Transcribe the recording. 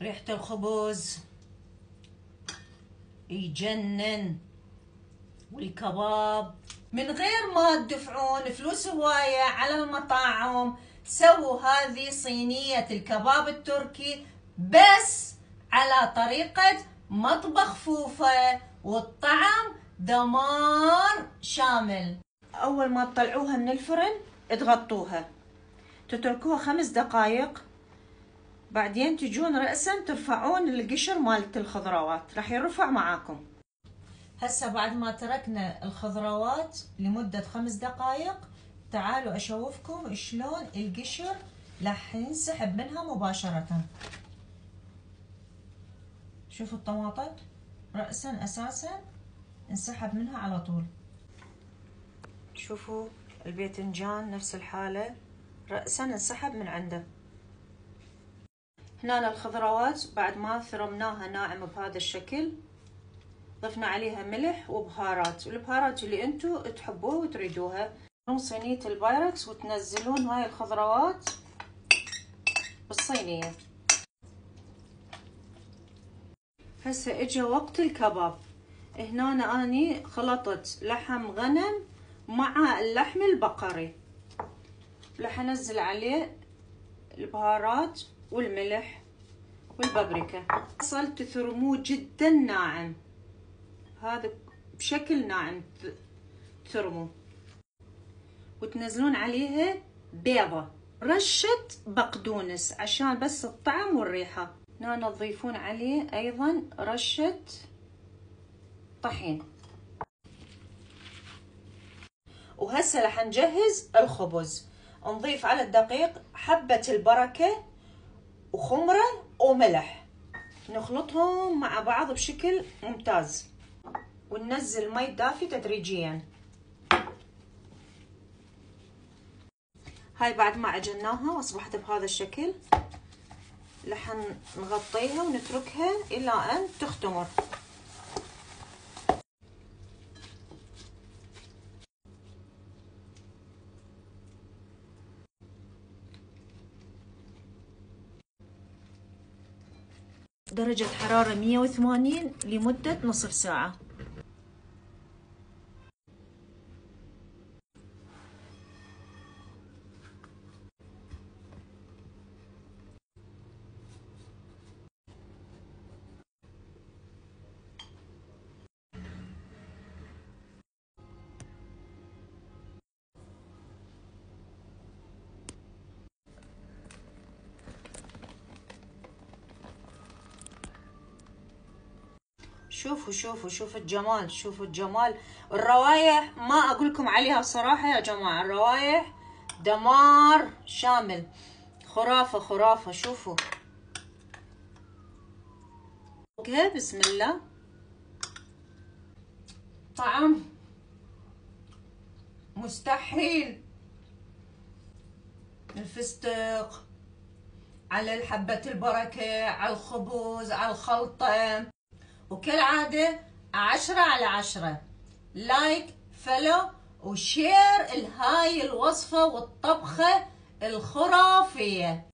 ريحة الخبز يجنن، والكباب. من غير ما تدفعون فلوس هواية على المطاعم، سووا هذه صينية الكباب التركي بس على طريقة مطبخ فوفا، والطعم دمار شامل. أول ما تطلعوها من الفرن تغطوها، تتركوها 5 دقائق، بعدين تجون رأسا ترفعون القشر مالت الخضروات، راح يرفع معاكم. هسه بعد ما تركنا الخضروات لمدة 5 دقائق، تعالوا أشوفكم شلون القشر راح ينسحب منها مباشرة. شوفوا الطماطم رأسا أساسا انسحب منها على طول. شوفوا الباذنجان نفس الحالة، رأسا انسحب من عنده. هنا الخضروات بعد ما ثرمناها ناعم بهذا الشكل، ضفنا عليها ملح وبهارات، والبهارات اللي انتو تحبوها وتريدوها. صينية البايركس وتنزلون هاي الخضروات بالصينية. هسه اجا وقت الكباب. هنا اني خلطت لحم غنم مع اللحم البقري، راح انزل عليه البهارات والملح والبابريكا. بصل تثرموه جدا ناعم، هذا بشكل ناعم تثرموه، وتنزلون عليها بيضة، رشة بقدونس عشان بس الطعم والريحة. هنا تضيفون عليه ايضا رشة طحين. وهسه راح نجهز الخبز. نضيف على الدقيق حبة البركة وخمرة وملح، نخلطهم مع بعض بشكل ممتاز، وننزل مي دافي تدريجيا. هاي بعد ما عجناها واصبحت بهذا الشكل، راح نغطيها ونتركها الى ان تختمر. درجة حرارة 180 لمدة نصف ساعة. شوفوا شوفوا شوفوا الجمال، شوفوا الجمال. الروايح ما اقولكم عليها صراحة يا جماعة، الروايح دمار شامل، خرافة خرافة. شوفوا اوكي، بسم الله. طعم مستحيل. الفستق على حبة البركة على الخبز على الخلطة، وكالعادة 10/10. لايك فولو وشير لهاي الوصفة والطبخة الخرافية.